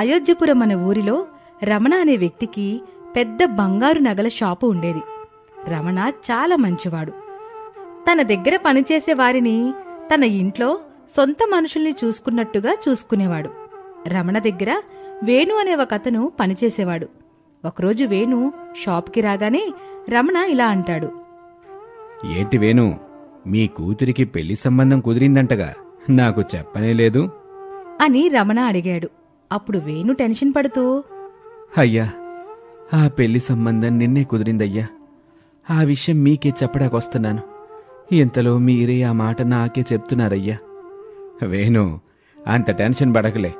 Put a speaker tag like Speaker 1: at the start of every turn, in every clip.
Speaker 1: అయోధ్యపురం అనే ఊరిలో రమణ అనే వ్యక్తికి పెద్ద బంగారు నగల షాపు ఉండేది. రమణ చాలా మంచివాడు. తన దగ్గర పనిచేసే వారిని తన ఇంట్లో సొంత మనుషుల్ని చూసుకున్నట్టుగా చూసుకునేవాడు. రమణ దగ్గర వేణు అనే ఒకతను పనిచేసేవాడు. ఒకరోజు వేణు షాప్కి రాగానే రమణ ఇలా అంటాడు.
Speaker 2: ఏంటి వేణు, మీ కూతురికి పెళ్లి సంబంధం కుదిరిందంటగా, నాకు చెప్పనే లేదు
Speaker 1: అని రమణ అడిగాడు. అప్పుడు వేణు టెన్షన్ పడుతూ,
Speaker 2: అయ్యా, ఆ పెళ్లి సంబంధం నిన్నే కుదిరిందయ్యా. ఆ విషయం మీకే చెప్పడాకొస్తున్నాను. ఇంతలో మీరే ఆ మాట నాకే చెప్తున్నారయ్యా. వేణు, అంత టెన్షన్ పడకలే.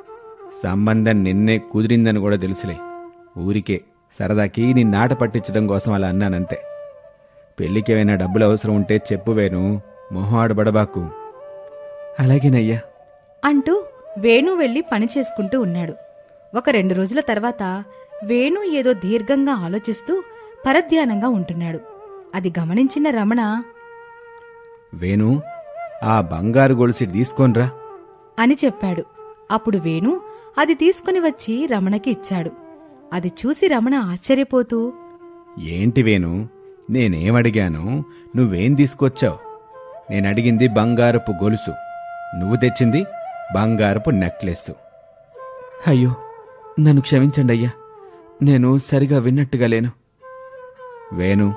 Speaker 2: సంబంధం నిన్నే కుదిరిందని కూడా తెలుసులే. ఊరికే సరదాకి నిన్నాట పట్టించడం కోసం అలా అన్నానంతే. పెళ్లికేమైనా డబ్బులు అవసరం ఉంటే చెప్పు వేణు, మొహాడుబడబాకు. అలాగేనయ్యా
Speaker 1: అంటూ వేణు వెళ్లి పని చేసుకుంటూ ఉన్నాడు. ఒక 2 రోజుల తర్వాత వేణు ఏదో దీర్ఘంగా ఆలోచిస్తూ పరధ్యానంగా ఉంటున్నాడు. అది గమనించిన రమణ,
Speaker 2: వేణు, ఆ బంగారు గొలుసు తీసుకోన్రా
Speaker 1: అని చెప్పాడు. అప్పుడు వేణు అది తీసుకుని వచ్చి రమణకి ఇచ్చాడు. అది చూసి రమణ ఆశ్చర్యపోతూ,
Speaker 2: ఏంటి వేణు, నేనేమడిగాను, నువ్వేం తీసుకొచ్చావు? నేనడిగింది బంగారపు గొలుసు, నువ్వు తెచ్చింది బంగారపు నెక్లెస్. అయ్యో, నన్ను క్షమించండి అయ్యా, నేను సరిగా విన్నట్టుగా లేను. వేణు,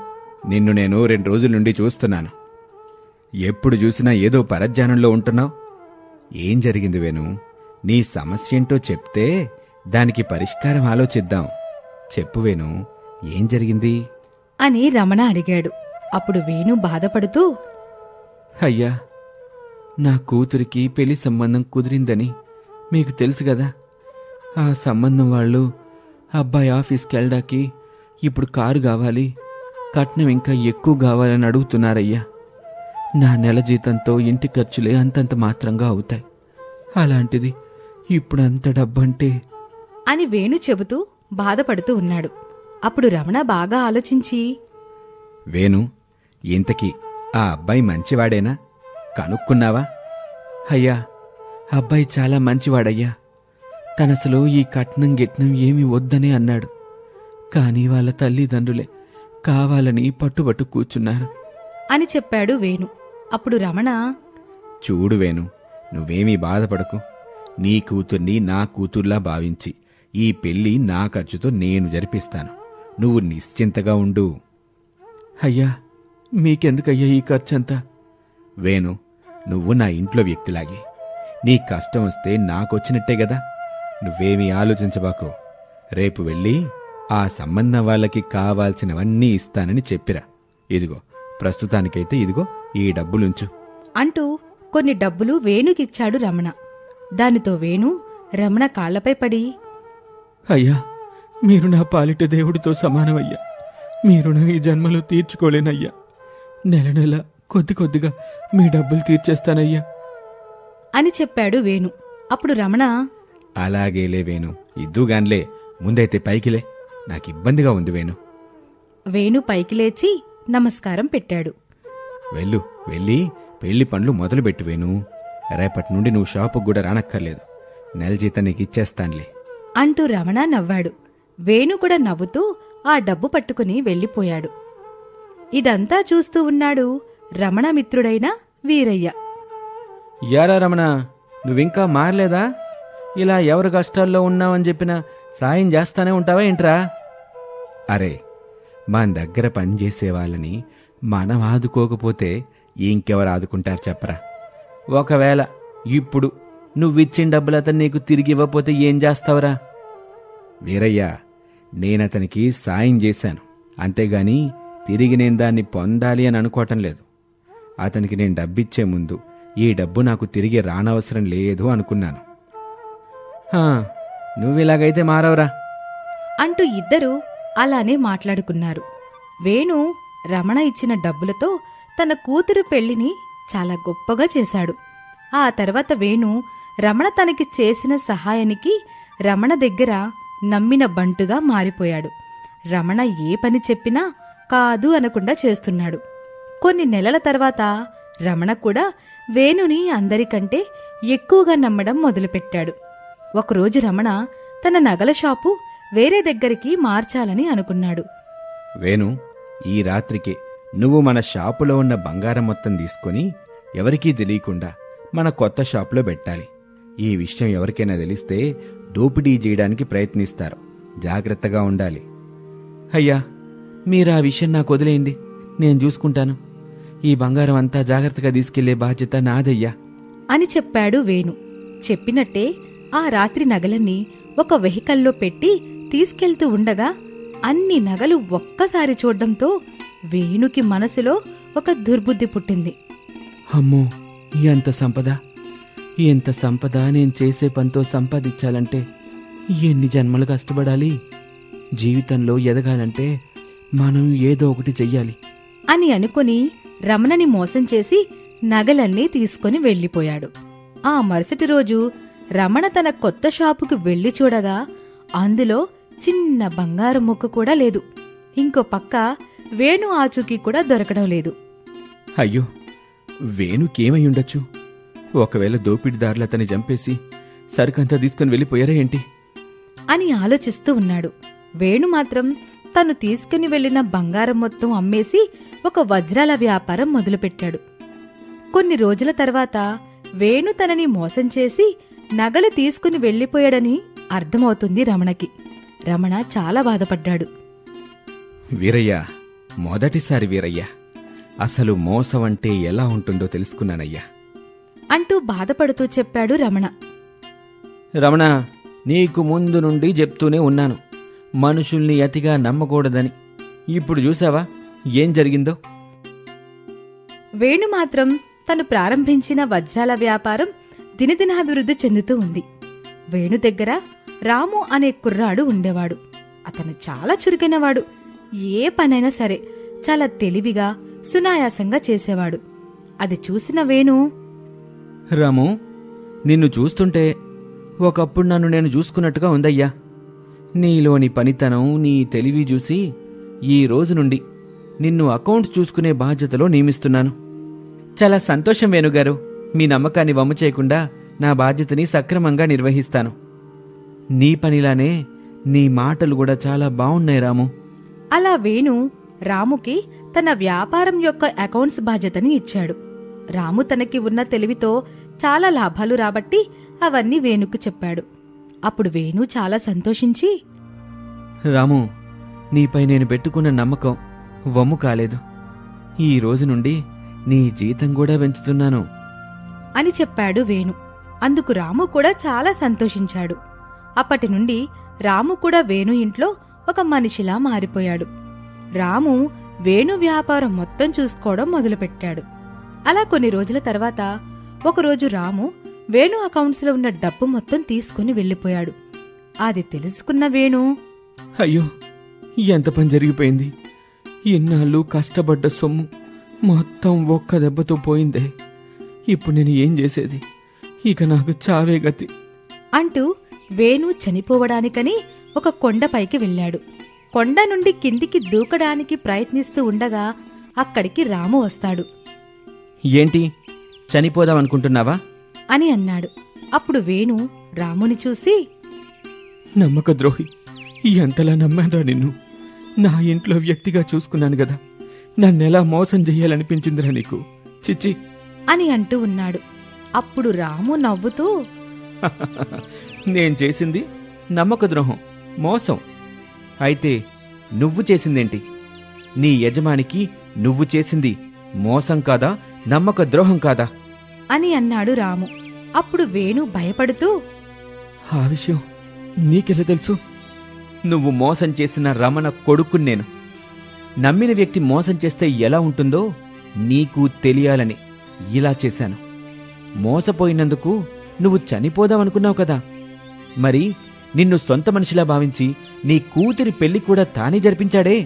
Speaker 2: నిన్ను నేను 2 రోజుల నుండి చూస్తున్నాను. ఎప్పుడు చూసినా ఏదో పరధ్యానంలో ఉంటున్నావు. ఏం జరిగింది వేణు? నీ సమస్యేంటో చెప్తే దానికి పరిష్కారం ఆలోచిద్దాం. చెప్పు వేణు, ఏం జరిగింది
Speaker 1: అని రమణ అడిగాడు. అప్పుడు వేణు బాధపడుతూ,
Speaker 2: అయ్యా, నా కూతురికి పెళ్లి సంబంధం కుదిరిందని మీకు తెలుసు కదా. ఆ సంబంధం వాళ్ళు అబ్బాయి ఆఫీస్కి వెళ్ళడానికి ఇప్పుడు కారు కావాలి, కట్నం ఇంకా ఎక్కువ కావాలని అడుగుతున్నారయ్యా. నా నెల జీతంతో ఇంటి ఖర్చులే అంతంత మాత్రంగా అవుతాయి. అలాంటిది ఇప్పుడు అంత డబ్బంటే
Speaker 1: అని వేణు చెబుతూ బాధపడుతూ ఉన్నాడు. అప్పుడు రమణ బాగా ఆలోచించి,
Speaker 2: వేణు, ఇంతకీ ఆ అబ్బాయి మంచివాడేనా? కనుక్కున్నావా? అయ్యా, అబ్బాయి చాలా మంచివాడయ్యా. తనసలు ఈ కట్నం గిట్నం ఏమీ వద్దనే అన్నాడు. కాని వాళ్ళ తల్లిదండ్రులే కావాలని పట్టుబట్టు కూర్చున్నారు
Speaker 1: అని చెప్పాడు వేణు. అప్పుడు రమణ,
Speaker 2: చూడు వేణు, నువ్వేమీ బాధపడకు. నీ కూతుర్ని నా కూతుర్లా భావించి ఈ పెళ్లి నా ఖర్చుతో నేను జరిపిస్తాను. నువ్వు నిశ్చింతగా ఉండు. అయ్యా, మీకెందుకయ్యా ఈ ఖర్చంతా? వేణు, నువ్వు నా ఇంట్లో వ్యక్తిలాగే. నీ కష్టం వస్తే నాకొచ్చినట్టే గదా. నువ్వేమీ ఆలోచించబాకు. రేపు వెళ్ళి ఆ సంబంధం వాళ్ళకి కావాల్సినవన్నీ ఇస్తానని చెప్పిరా. ఇదిగో, ప్రస్తుతానికైతే ఇదిగో ఈ డబ్బులుంచు
Speaker 1: అంటూ కొన్ని డబ్బులు వేణుకిచ్చాడు రమణ. దానితో వేణు రమణ కాళ్లపై పడి,
Speaker 3: అయ్యా, మీరు నా పాలిట దేవుడితో సమానమయ్యా. మీరు ఈ జన్మలో తీర్చుకోలేనయ్యా. నెల నెల కొద్ది కొద్దిగా మీ డబ్బులు తీర్చేస్తానయ్యా
Speaker 1: అని చెప్పాడు వేణు. అప్పుడు రమణ,
Speaker 2: అలాగేలే వేణు, ఇద్దుగాన్లే. ముందైతే పైకిలే, నాకిబ్బందిగా ఉంది వేణు.
Speaker 1: వేణు పైకి లేచి నమస్కారం పెట్టాడు.
Speaker 2: వెళ్ళు, వెళ్ళి పెళ్లి పనులు మొదలుపెట్టు వేణు. రేపటి నుండి నువ్వు షాపుకు కూడా రానక్కర్లేదు. నెల జీతం నీకిచ్చేస్తాన్లే
Speaker 1: అంటూ రమణ నవ్వాడు. వేణు కూడా నవ్వుతూ ఆ డబ్బు పట్టుకుని వెళ్ళిపోయాడు. ఇదంతా చూస్తూ ఉన్నాడు రమణ మిత్రుడైన వీరయ్య.
Speaker 3: యారా రమణ, నువ్వింకా మారలేదా? ఇలా ఎవరు కష్టాల్లో ఉన్నావని చెప్పినా సాయం చేస్తానే ఉంటావా ఏంట్రా?
Speaker 2: అరే, మన దగ్గర పనిచేసే వాళ్ళని మనం ఆదుకోకపోతే ఇంకెవరు ఆదుకుంటారు చెప్పరా?
Speaker 3: ఒకవేళ ఇప్పుడు నువ్విచ్చిన డబ్బులు అతను నీకు తిరిగి ఇవ్వకపోతే ఏం చేస్తావురా?
Speaker 2: వీరయ్య, నేనతనికి సాయం చేశాను, అంతేగాని తిరిగి నేను దాన్ని పొందాలి అని అనుకోవటం లేదు. అతనికి నేను డబ్బిచ్చే ముందు ఈ డబ్బు నాకు తిరిగి రానవసరం లేదు అనుకున్నాను.
Speaker 3: నువ్విలాగైతే మారవరా
Speaker 1: అంటూ ఇద్దరూ అలానే మాట్లాడుకున్నారు. వేణు రమణ ఇచ్చిన డబ్బులతో తన కూతురు పెళ్లిని చాలా గొప్పగా చేశాడు. ఆ తర్వాత వేణు రమణ తనకి చేసిన సహాయానికి రమణ దగ్గర నమ్మిన బంటుగా మారిపోయాడు. రమణ ఏ పని చెప్పినా కాదు అనకుండా చేస్తున్నాడు. కొన్ని నెలల తర్వాత రమణ కూడా వేణుని అందరికంటే ఎక్కువగా నమ్మడం మొదలుపెట్టాడు. ఒకరోజు రమణ తన నగల షాపు వేరే దగ్గరికి మార్చాలని అనుకున్నాడు.
Speaker 2: వేణు, ఈ రాత్రికి నువ్వు మన షాపులో ఉన్న బంగారం మొత్తం తీసుకొని ఎవరికీ తెలియకుండా మన కొత్త షాపులో పెట్టాలి. ఈ విషయం ఎవరికైనా తెలిస్తే దోపిడీ చేయడానికి ప్రయత్నిస్తారు. జాగ్రత్తగా ఉండాలి.
Speaker 3: అయ్యా, మీరా విషయం నాకు వదిలేయండి, నేను చూసుకుంటాను. ఈ బంగారం అంతా జాగ్రత్తగా తీసుకెళ్లే బాధ్యత నాదయ్యా
Speaker 1: అని చెప్పాడు వేణు. చెప్పినట్టే ఆ రాత్రి నగలన్నీ ఒక వెహికల్లో పెట్టి తీసుకెళ్తూ ఉండగా అన్ని నగలు ఒక్కసారి చూడ్డంతో వేణుకి మనసులో ఒక దుర్బుద్ధి పుట్టింది.
Speaker 3: అమ్మో, ఎంత సంపద నేను చేసే పనితో సంపాదించాలంటే ఎన్ని జన్మలు కష్టపడాలి. జీవితంలో ఎదగాలంటే మనం ఏదో ఒకటి చెయ్యాలి
Speaker 1: అని అనుకుని రమణని మోసం చేసి నగలన్నీ తీసుకుని వెళ్లిపోయాడు. ఆ మరుసటి రోజు రమణ తన కొత్త షాపుకు వెళ్లి చూడగా అందులో చిన్న బంగారు ముక్క కూడా లేదు. ఇంకో పక్క వేణు ఆచూకీ కూడా దొరకడం లేదు.
Speaker 3: అయ్యో, వేణుకేమై ఉండొచ్చు? ఒకవేళ దోపిడిదారులు అతన్ని చంపేసి సరుకంతా తీసుకుని వెళ్ళిపోయారా ఏంటి
Speaker 1: అని ఆలోచిస్తూ ఉన్నాడు. వేణు మాత్రం తను తీసుకుని వెళ్లిన బంగారం మొత్తం అమ్మేసి ఒక వజ్రాల వ్యాపారం మొదలుపెట్టాడు. కొన్ని రోజుల తర్వాత వేణు తనని మోసం చేసి నగలు తీసుకుని వెళ్లిపోయాడని అర్థమవుతుంది రమణకి. రమణ చాలా బాధపడ్డాడు.
Speaker 2: వీరయ్య, మొదటిసారి వీరయ్య, అసలు మోసం అంటే ఎలా ఉంటుందో తెలుసుకున్నానయ్యా
Speaker 1: అంటూ బాధపడుతూ చెప్పాడు రమణ.
Speaker 3: రమణ, నీకు ముందు నుండి చెప్తూనే ఉన్నాను, మనుషుల్ని అతిగా నమ్మకూడదని. ఇప్పుడు చూసావా ఏం జరిగిందో?
Speaker 1: వేణు మాత్రం తను ప్రారంభించిన వజ్రాల వ్యాపారం దినదినాభివృద్ధి చెందుతూ ఉంది. వేణు దగ్గర రాము అనే కుర్రాడు ఉండేవాడు. అతను చాలా చురుకైనవాడు. ఏ పనైనా సరే చాలా తెలివిగా సునాయాసంగా చేసేవాడు. అది చూసిన వేణు,
Speaker 3: రాము, నిన్ను చూస్తుంటే ఒకప్పుడు నన్ను నేను చూసుకున్నట్టుగా ఉందయ్యా. నీలోని పనితనం, నీ తెలివి చూసి ఈ రోజు నుండి నిన్ను అకౌంట్స్ చూసుకునే బాధ్యతలో నియమిస్తున్నాను. చాలా సంతోషం వేణుగారు. మీ నమ్మకాన్ని వమ్ము చేయకుండా నా బాధ్యతని సక్రమంగా నిర్వహిస్తాను. నీ పనిలానే నీ మాటలు కూడా చాలా బావున్నాయి రాము.
Speaker 1: అలా వేణు రాముకి తన వ్యాపారం యొక్క అకౌంట్స్ బాధ్యతని ఇచ్చాడు. రాము తనకి ఉన్న తెలివితో చాలా లాభాలు రాబట్టి అవన్నీ వేణుకు చెప్పాడు. అప్పుడు వేణు చాలా సంతోషించి,
Speaker 3: రాము, నీపై నేను పెట్టుకున్న నమ్మకం వమ్ము కాలేదు. ఈ రోజు నుండి నీ జీతం కూడా పెంచుతున్నాను
Speaker 1: అని చెప్పాడు వేణు. అందుకు రాము కూడా చాలా సంతోషించాడు. అప్పటి నుండి రాము కూడా వేణు ఇంట్లో ఒక మనిషిలా మారిపోయాడు. రాము వేణు వ్యాపారం మొత్తం చూసుకోవడం మొదలుపెట్టాడు. అలా కొన్ని రోజుల తర్వాత ఒకరోజు రాము వేణు అకౌంట్స్లో ఉన్న డబ్బు మొత్తం తీసుకుని వెళ్లిపోయాడు. అది తెలుసుకున్న వేణు,
Speaker 3: అయ్యో, ఎంత పని జరిగిపోయింది. ఇన్నాళ్ళు కష్టపడ్డ సొమ్ము మొత్తం ఒక్క దెబ్బతో పోయిందే. ఇప్పుడు నేను ఏం చేసేది? ఇక నాకు చావే గతి
Speaker 1: అంటూ వేణు చనిపోవడానికని ఒక కొండపైకి వెళ్లాడు. కొండ నుండి కిందికి దూకడానికి ప్రయత్నిస్తూ ఉండగా అక్కడికి రాము వస్తాడు.
Speaker 3: ఏంటి, చనిపోదామనుకుంటున్నావా
Speaker 1: అని అన్నాడు. అప్పుడు వేణు రాముని చూసి,
Speaker 3: నమ్మక ద్రోహి, ఎంతలా నమ్మానురా నిన్ను. నా ఇంట్లో వ్యక్తిగా చూసుకున్నాను గదా, నన్నెలా మోసం చెయ్యాలనిపించిందిరా నీకు? చిచ్చి
Speaker 1: అని అంటూ ఉన్నాడు. అప్పుడు రాము నవ్వుతూ,
Speaker 3: నేను చేసింది నమ్మక ద్రోహం, మోసం. అయితే నువ్వు చేసిందేంటి? నీ యజమానికి నువ్వు చేసింది మోసం కాదా, నమ్మక ద్రోహం కాదా
Speaker 1: అని అన్నాడు రాము. అప్పుడు వేణు భయపడుతూ,
Speaker 3: ఆ విషయం నీకెలా తెలుసు? నువ్వు మోసం చేసిన రమణ కొడుకుని నేను. నమ్మిన వ్యక్తి మోసం చేస్తే ఎలా ఉంటుందో నీకు తెలియాలని ఇలా చేశాను. మోసపోయినందుకు నువ్వు చనిపోదామనుకున్నావు కదా, మరి నిన్ను సొంత మనిషిలా భావించి నీ కూతురి పెళ్లి కూడా తానే జరిపించాడే.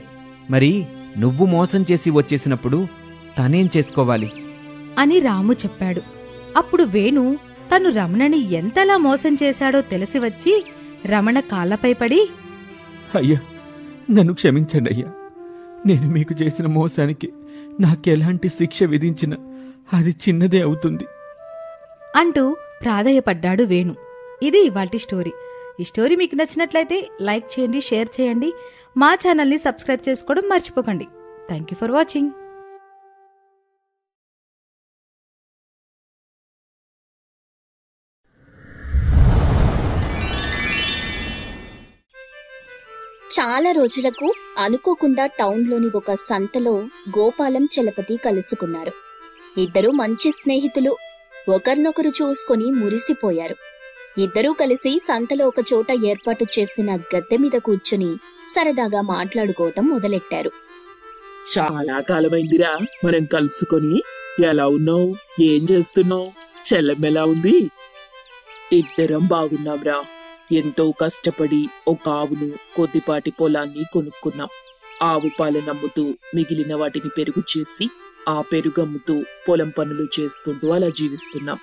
Speaker 3: మరి నువ్వు మోసం చేసి వచ్చేసినప్పుడు తనేం చేసుకోవాలి
Speaker 1: అని రాము చెప్పాడు. అప్పుడు వేణు తను రమణని ఎంతలా మోసం చేశాడో తెలిసి వచ్చి రమణ కాళ్లపై పడి,
Speaker 3: అయ్యా, నన్ను క్షమించండి అయ్యా. నేను మీకు చేసిన మోసానికి నాకెలాంటి శిక్ష విధించినా అది చిన్నదే అవుతుంది
Speaker 1: అంటూ ప్రాధేయపడ్డాడు వేణు. ఇది ఇవాల్టి స్టోరీ. ఈ స్టోరీ మీకు నచ్చినట్లయితే లైక్ చేయండి, షేర్ చేయండి, మా ఛానల్ని సబ్స్క్రైబ్ చేసుకోవడం మర్చిపోకండి. Thank you for watching.
Speaker 4: చాలా రోజులకు అనుకోకుండా టౌన్లోని ఒక సంతలో గోపాలం, చలపతి కలుసుకున్నారు. ఇద్దరూ మంచి స్నేహితులు. ఒకరినొకరు చూసుకొని మురిసిపోయారు. ఇద్దరూ కలిసి సంతలో ఒక చోట ఏర్పాటు చేసిన గద్దె మీద కూర్చుని సరదాగా మాట్లాడుకోవటం మొదలెట్టారు.
Speaker 5: చాలా కాలమైందిరా మనం కలుసుకొని. ఎలా ఉన్నావు? ఏం చేస్తున్నావు? చెల్లెమ్మెలా ఉంది? ఇద్దరం బాగున్నాంరా. ఎంతో కష్టపడి ఒక ఆవును, కొద్దిపాటి పొలాన్ని కొనుక్కున్నాం. ఆవు పాలనమ్ముతూ మిగిలిన వాటిని పెరుగు చేసి ఆ పెరుగమ్ముతూ పొలం పనులు చేసుకుంటూ అలా జీవిస్తున్నాం.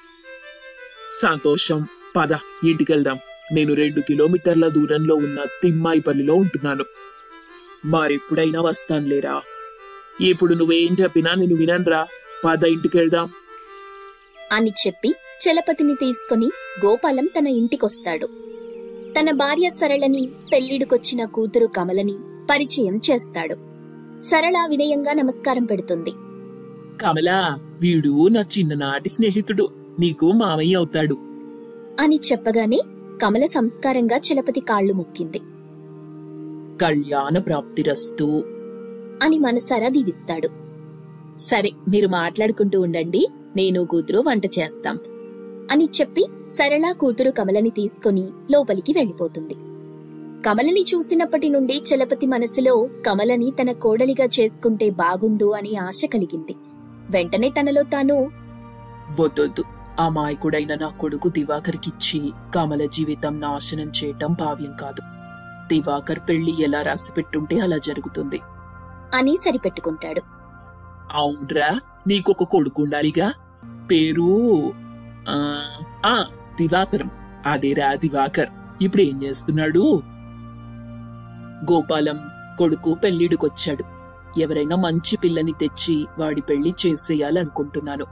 Speaker 5: సంతోషం. పద ఇంటికెళ్దాం. నేను 2 కిలోమీటర్ల దూరంలో ఉన్న తిమ్మాయిపల్లిలో ఉంటున్నాను. మరెప్పుడైనా వస్తానులేరా. ఇప్పుడు నువ్వేం చెప్పినా నేను విననురా. పద ఇంటికెళ్దాం
Speaker 4: అని చెప్పి చలపతిని తీసుకుని గోపాలం తన ఇంటికొస్తాడు. తన భార్య సరళని, పెళ్లిడికొచ్చిన కూతురు కమలని పరిచయం చేస్తాడు. సరళ వినయంగా నమస్కారం పెడుతుంది.
Speaker 5: కమలా, వీడు నా చిన్ననాటి స్నేహితుడు. నీకు మామయ్య అవుతాడు
Speaker 4: అని చెప్పగానే కమల సంస్కారంగా చలపతి కాళ్లు మొక్కింది.
Speaker 5: కళ్యాణ ప్రాప్తిరస్తు
Speaker 4: అని మనసారా దీవిస్తాడు.
Speaker 6: సరే, మీరు మాట్లాడుకుంటూ ఉండండి, నేను కూతురు వంట చేస్తాం
Speaker 4: అని చెప్పి సరళ కూతురు కమలని తీసుకుని లోపలికి వెళ్ళిపోతుంది. కమలని చూసినప్పటి నుండి చలపతి మనసులో కమలని తన కోడలిగా చేసుకుంటే బాగుండు అని ఆశ కలిగింది. వెంటనే తనలో తాను,
Speaker 5: వద్దొద్దు, అమాయకుడైన నా కొడుకు దివాకర్కిచ్చి కమల జీవితం నాశనం చేయటం భావ్యం కాదు. దివాకర్ పెళ్లి ఎలా రాసిపెట్టుంటే అలా జరుగుతుంది
Speaker 4: అని సరిపెట్టుకుంటాడు.
Speaker 5: అవునరా, నీకొక కొడుకుండాలిగా. పేరు దివాకరం. అదేరా దివాకర్. ఇప్పుడు ఏం చేస్తున్నాడు? గోపాలం కొడుకు పెళ్లిడికొచ్చాడు. ఎవరైనా మంచి పిల్లని తెచ్చి వాడి పెళ్లి చేసేయాలనుకుంటున్నాను.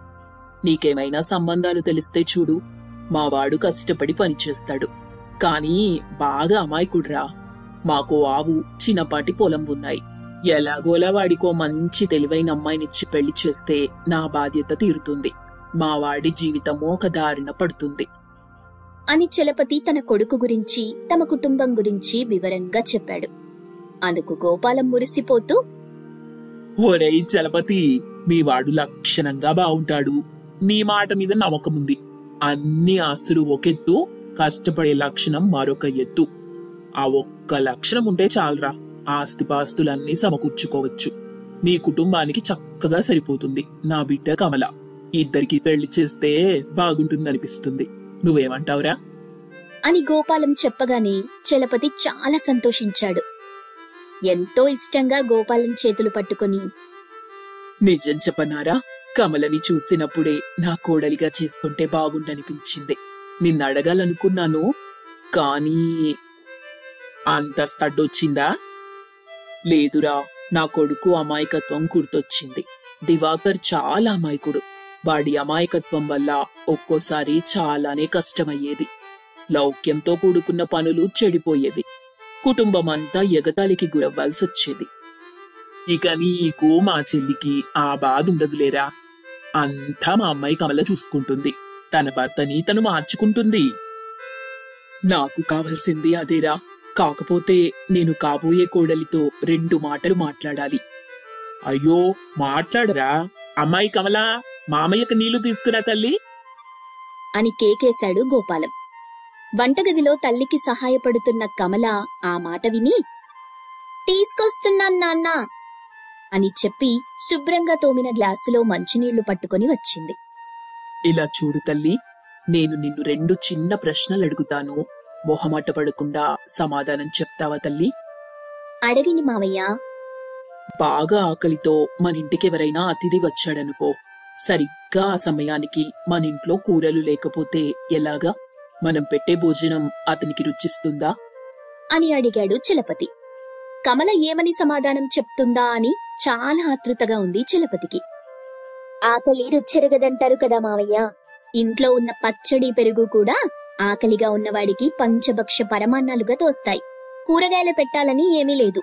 Speaker 5: నీకేమైనా సంబంధాలు తెలిస్తే చూడు. మా వాడు కష్టపడి పనిచేస్తాడు, కానీ బాగా అమాయకుడ్రా. మాకో ఆవు, చిన్నపాటి పొలం ఉన్నాయి. ఎలాగోలా వాడికో మంచి తెలివైన అమ్మాయినిచ్చి పెళ్లి చేస్తే నా బాధ్యత తీరుతుంది. మా వాడి జీవితము ఒక దారిన పడుతుంది
Speaker 4: అని చలపతి తన కొడుకు గురించి, తమ కుటుంబం గురించి వివరంగా చెప్పాడు. అందుకు గోపాలం మురిసిపోతూ,
Speaker 5: ఒరేయ్ చలపతి, మీ వాడు లక్షణంగా బావుంటాడు. నీ మాట మీద నమ్మకముంది. అన్ని ఆస్తులు ఒకెత్తు, కష్టపడే లక్షణం మరొక ఎత్తు. ఆ ఒక్క లక్షణం ఉంటే చాలరా, ఆస్తిపాస్తులన్నీ సమకూర్చుకోవచ్చు. మీ కుటుంబానికి చక్కగా సరిపోతుంది. నా బిడ్డ కమల. ఇద్దరికి పెళ్లి చేస్తే బాగుంటుందనిపిస్తుంది. నువ్వేమంటావురా?
Speaker 4: అని గోపాలం చెప్పగానే చలపతి చాలా సంతోషించాడు. ఎంతో ఇష్టంగా గోపాలం చేతులు పట్టుకుని,
Speaker 5: నిజం చెప్పనారా, కమలని చూసినప్పుడే నా కోడలిగా చేసుకుంటే బాగుండనిపించింది. నిన్ను అడగాలనుకున్నాను, కానీ అంత స్తడ్డొచ్చిందా? లేదురా, నా కొడుకు అమాయకత్వం గుర్తొచ్చింది. దివాకర్ చాలా అమాయకుడు. వాడి అమాయకత్వం వల్ల ఒక్కోసారి చాలానే కష్టమయ్యేది. లౌక్యంతో కూడుకున్న పనులు చెడిపోయేది. కుటుంబమంతా ఎగతాళికి గురవ్వాల్సొచ్చేది. ఇక నీకు మా చెల్లికి ఆ బాధ ఉండదులేరా. అంతా మా అమ్మాయి కమల చూసుకుంటుంది. తన భర్తని తను మార్చుకుంటుంది. నాకు కావలసింది అదేరా. కాకపోతే నేను కాబోయే కోడలితో 2 మాటలు మాట్లాడాలి. అయ్యో, మాట్లాడరా. అమ్మాయి కమలా, మామయ్యకు నీళ్లు తీసుకురా తల్లి
Speaker 4: అని కేకేశాడు గోపాలం. వంటగదిలో తల్లికి సహాయపడుతున్న కమల ఆ మాట విని, తీసుకొస్తున్నాను నాన్నా అని చెప్పి శుభ్రంగా తోమిన గ్లాసులో మంచినీళ్లు పట్టుకొని వచ్చింది.
Speaker 5: ఇలా చూడు తల్లి, నేను నిన్ను 2 చిన్న ప్రశ్నలు అడుగుతాను. మొహమాట పడకుండా సమాధానం చెప్తావా తల్లి?
Speaker 4: అడగండి మావయ్య.
Speaker 5: బాగా ఆకలితో మన ఇంటికి ఎవరైనా అతిథి వచ్చాడనుకో, సరిగ్గా ఆ సమయానికి మన ఇంట్లో కూరలు లేకపోతే ఎలాగా? మనం పెట్టే భోజనం అతనికి రుచిస్తుందా
Speaker 4: అని అడిగాడు చలపతి. కమల ఏమని సమాధానం చెప్తుందా అని చాలా ఆతృతగా ఉంది చలపతికి. ఆకలి రుచెరగదంటారు కదా మావయ్య. ఇంట్లో ఉన్న పచ్చడి, పెరుగు కూడా ఆకలిగా ఉన్నవాడికి పంచభక్ష పరమాన్నాలుగా తోస్తాయి. కూరగాయలు పెట్టాలని ఏమీ లేదు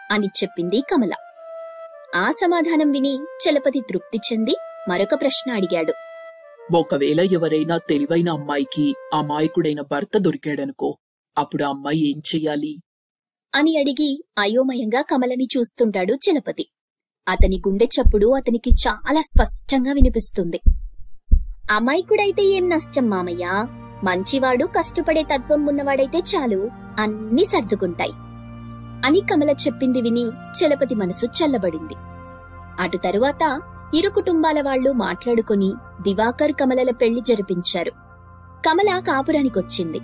Speaker 4: అని చెప్పింది కమల. ఆ సమాధానం విని చలపతి తృప్తి చెంది మరొక ప్రశ్న అడిగాడు.
Speaker 5: ఒకవేళ ఎవరైనా తెలివైన అమ్మాయికి అమాయకుడైన భర్త దొరికాడనుకో, అప్పుడు ఆ అమ్మాయి ఏం చెయ్యాలి
Speaker 4: అని అడిగి అయోమయంగా కమలని చూస్తుంటాడు చలపతి. అతని గుండె చప్పుడు అతనికి చాలా స్పష్టంగా వినిపిస్తుంది. అమాయకుడైతే ఏం నష్టం మామయ్య, మంచివాడు కష్టపడే తత్వం ఉన్నవాడైతే చాలు, అన్నీ సర్దుకుంటాయి అని కమల చెప్పింది విని చలపతి మనసు చల్లబడింది. అటు తరువాత ఇరు కుటుంబాల వాళ్లు మాట్లాడుకుని దివాకర్ కమలల పెళ్లి జరిపించారు. కమల కాపురానికొచ్చింది.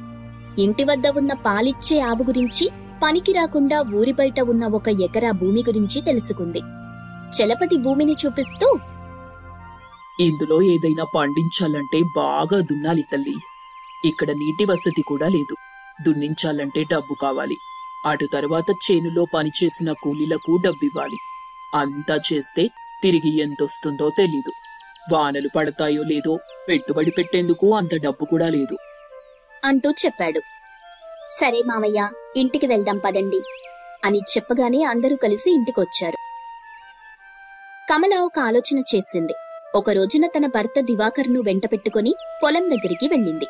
Speaker 4: ఇంటి వద్ద ఉన్న పాలిచ్చే ఆవు గురించి, పనికి రాకుండా ఊరి బయట ఉన్న 1 ఎకరా భూమి గురించి తెలుసుకుంది. చలపతి భూమిని చూపిస్తూ,
Speaker 5: ఇందులో ఏదైనా పండించాలంటే బాగా దున్నాలి తల్లి. ఇక్కడ నీటి వసతి కూడా లేదు. దున్నించాలంటే డబ్బు కావాలి. అటు తరువాత చేనులో పనిచేసిన కూలీలకు డబ్బివ్వాలి. అంతా చేస్తే తిరిగి ఎంతొస్తుందో తెలీదు. వానలు పడతాయో లేదో పెట్టుబడి పెట్టేందుకు అంత డబ్బు కూడా లేదు
Speaker 4: అంటూ చెప్పాడు. సరే మావయ్య, ఇంటికి వెళ్దాం పదండి అని చెప్పగానే అందరూ కలిసి ఇంటికొచ్చారు. కమల ఒక ఆలోచన చేసింది. ఒక రోజున తన భర్త దివాకర్ను వెంట పెట్టుకుని పొలం దగ్గరికి వెళ్ళింది.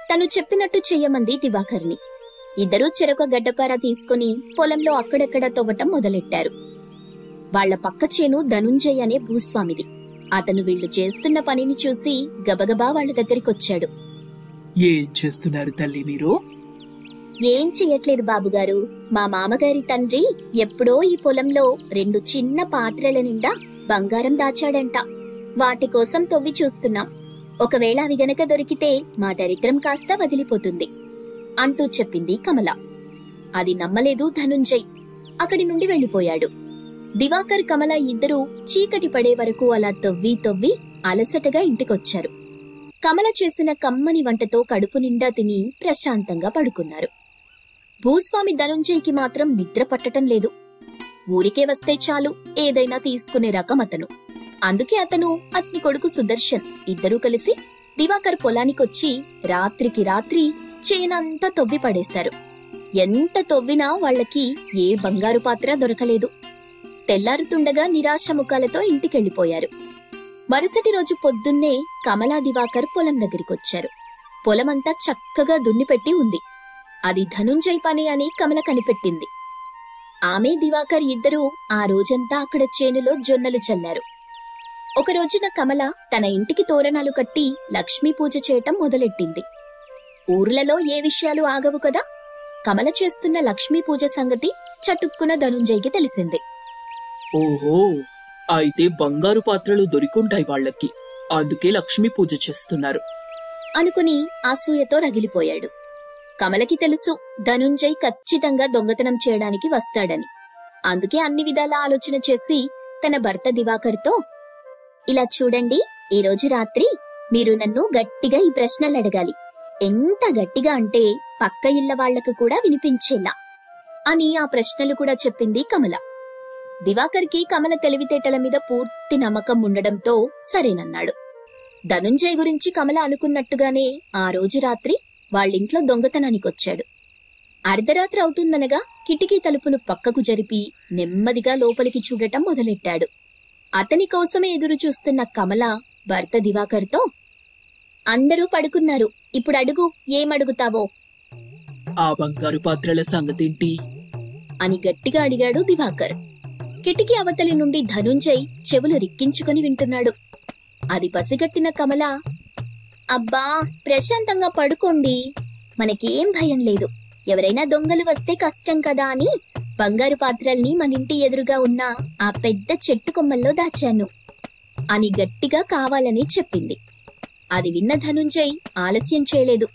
Speaker 4: తను చెప్పినట్టు చెయ్యమంది దివాకర్ని. ఇద్దరూ చెరొక గడ్డపార తీసుకుని పొలంలో అక్కడక్కడ తవ్వటం మొదలెట్టారు. వాళ్ల పక్క చేను ధనుంజయ్ అనే భూస్వామిది. అతను వీళ్లు చేస్తున్న పనిని చూసి గబగబా వాళ్ల దగ్గరికొచ్చాడు.
Speaker 5: ఏం చేస్తున్నారు తల్లి మీరు?
Speaker 4: ఏం చెయ్యట్లేదు బాబుగారు. మా మామగారి తండ్రి ఎప్పుడో ఈ పొలంలో 2 చిన్న పాత్రల నిండా బంగారం దాచాడంట. వాటి కోసం తవ్వి చూస్తున్నాం. ఒకవేళ అవి గనక దొరికితే మా దరిద్రం కాస్త వదిలిపోతుంది అంటూ చెప్పింది కమల. అది నమ్మలేదు ధనుంజయ్. అక్కడి నుండి వెళ్లిపోయాడు. దివాకర్ కమల ఇద్దరూ చీకటి పడే వరకు అలా తవ్వి అలసటగా ఇంటికొచ్చారు. కమల చేసిన కమ్మని వంటతో కడుపు నిండా తిని ప్రశాంతంగా పడుకున్నారు. భూస్వామి ధనుంజయ్కి మాత్రం నిద్ర పట్టటం లేదు. ఊరికే వస్తే చాలు ఏదైనా తీసుకునే రకం అతను. అందుకే అతను అతని కొడుకు సుదర్శన్ ఇద్దరూ కలిసి దివాకర్ పొలానికొచ్చి రాత్రికి రాత్రి చేనంతా తవ్వి పడేశారు. ఎంత తవ్వినా వాళ్లకి ఏ బంగారు పాత్ర దొరకలేదు. తెల్లారుతుండగా నిరాశ ముఖాలతో ఇంటికెళ్లిపోయారు. మరుసటి రోజు పొద్దున్నే కమలా దివాకర్ పొలం దగ్గరికొచ్చారు. పొలమంతా చక్కగా దున్నిపెట్టి ఉంది. అది ధనుంజయ్ పని అని కమల కనిపెట్టింది. ఆమె దివాకర్ ఇద్దరూ ఆ రోజంతా అక్కడ చేనులో జొన్నలు చల్లారు. ఒక రోజున కమల తన ఇంటికి తోరణాలు కట్టి లక్ష్మీ పూజ చేయటం మొదలెట్టింది. ఊర్లలో ఏ విషయాలు ఆగవు కదా. కమల చేస్తున్న లక్ష్మీ పూజ సంగతి చటుక్కున ధనుంజయ్కి తెలిసింది.
Speaker 5: ఓహో, అయితే బంగారు పాత్రలు దొరికుంటాయి వాళ్లకి, అందుకే లక్ష్మీ పూజ చేస్తున్నారు
Speaker 4: అనుకుని అసూయతో రగిలిపోయాడు. కమలకి తెలుసు ధనుంజయ్ ఖచ్చితంగా దొంగతనం చేయడానికి వస్తాడని. అందుకే అన్ని విధాల ఆలోచన చేసి తన భర్త దివాకర్తో, ఇలా చూడండి, ఈ రోజు రాత్రి మీరు నన్ను గట్టిగా ఈ ప్రశ్నలు అడగాలి. ఎంత గట్టిగా అంటే పక్క ఇళ్ల వాళ్లకు కూడా వినిపించేలా అని ఆ ప్రశ్నలు కూడా చెప్పింది కమల. దివాకర్కి కమల తెలివితేటల మీద పూర్తి నమ్మకం ఉండడంతో సరేనన్నాడు. ధనుంజయ్ గురించి కమల అనుకున్నట్టుగానే ఆ రోజు రాత్రి వాళ్ళింట్లో దొంగతనానికొచ్చాడు. అర్ధరాత్రి అవుతుందనగా కిటికీ తలుపులు పక్కకు జరిపి నెమ్మదిగా లోపలికి చూడటం మొదలెట్టాడు. అతని కోసమే ఎదురు చూస్తున్న కమల భర్త దివాకర్తో, అందరూ పడుకున్నారు, ఇప్పుడు అడుగు, ఏమడుగుతావో.
Speaker 5: ఆ బంగారు పాత్రల సంగతేంటి
Speaker 4: అని గట్టిగా అడిగాడు దివాకర్. కిటికీ అవతలి నుండి ధనుంజయ్ చెవులు రిక్కించుకుని వింటున్నాడు. అది పసిగట్టిన కమల, అబ్బా ప్రశాంతంగా పడుకోండి, మనకేం భయం లేదు, ఎవరైనా దొంగలు వస్తే కష్టం కదా అని బంగారు పాత్రల్ని మనింటి ఎదురుగా ఉన్న ఆ పెద్ద చెట్టు కొమ్మల్లో దాచాను అని గట్టిగా కావాలని చెప్పింది. అది విన్న ధనుంజయ్ ఆలస్యం చేయలేదు.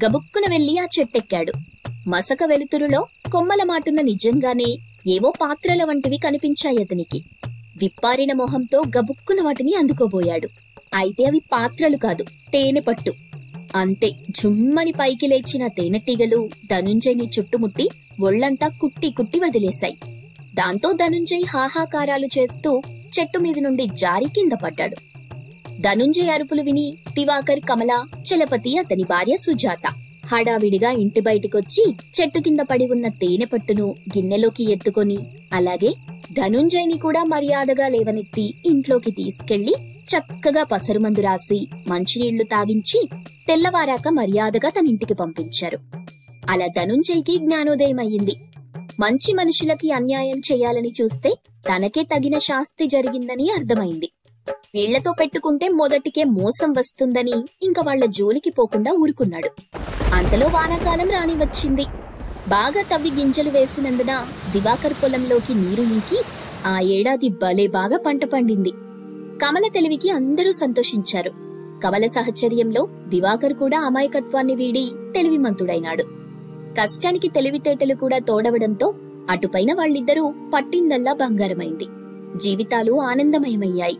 Speaker 4: గబుక్కున వెళ్లి ఆ చెట్టెక్కాడు. మసక వెలుతురులో కొమ్మల మాటున నిజంగానే ఏవో పాత్రల వంటివి కనిపించాయతనికి. విప్పారిన మొహంతో గబుక్కున వాటిని అందుకోబోయాడు. అయితే అవి పాత్రలు కాదు, తేనెపట్టు. అంతే, జుమ్మని పైకి లేచిన తేనెటీగలు ధనుంజయ్ని చుట్టుముట్టి ఒళ్లంతా కుట్టి కుట్టి వదిలేశాయి. దాంతో ధనుంజయ్ హాహాకారాలు చేస్తూ చెట్టు మీద నుండి జారి కింద పడ్డాడు. ధనుంజయ్ అరుపులు విని దివాకర్, కమల, చలపతి, అతని భార్య సుజాత హడావిడిగా ఇంటి బయటికొచ్చి చెట్టు కింద పడి ఉన్న తేనె పట్టును గిన్నెలోకి ఎత్తుకొని, అలాగే ధనుంజయ్ని కూడా మర్యాదగా లేవనెత్తి ఇంట్లోకి తీసుకెళ్లి చక్కగా పసరుమందు రాసి మంచినీళ్లు తాగించి తెల్లవారాక మర్యాదగా తన ఇంటికి పంపించారు. అలా ధనుంజయ్కి జ్ఞానోదయం అయ్యింది. మంచి మనుషులకి అన్యాయం చేయాలని చూస్తే తనకే తగిన శాస్తి జరిగిందని అర్థమైంది. వీళ్లతో పెట్టుకుంటే మొదటికే మోసం వస్తుందని ఇంక వాళ్ల జోలికి పోకుండా ఊరుకున్నాడు. అంతలో వానాకాలం రాని వచ్చింది. బాగా తవ్వి గింజలు వేసినందున దివాకర్ పొలంలోకి నీరు ఇంకి ఆ ఏడాది భలే బాగా పంట పండింది. కమల తెలివికి అందరూ సంతోషించారు. కమల సహచర్యంలో దివాకర్ కూడా అమాయకత్వాన్ని వీడి తెలివిమంతుడైనాడు. కష్టానికి తెలివితేటలు కూడా తోడవడంతో అటుపైన వాళ్ళిద్దరూ పట్టిందల్లా బంగారమైంది. జీవితాలు ఆనందమయమయ్యాయి.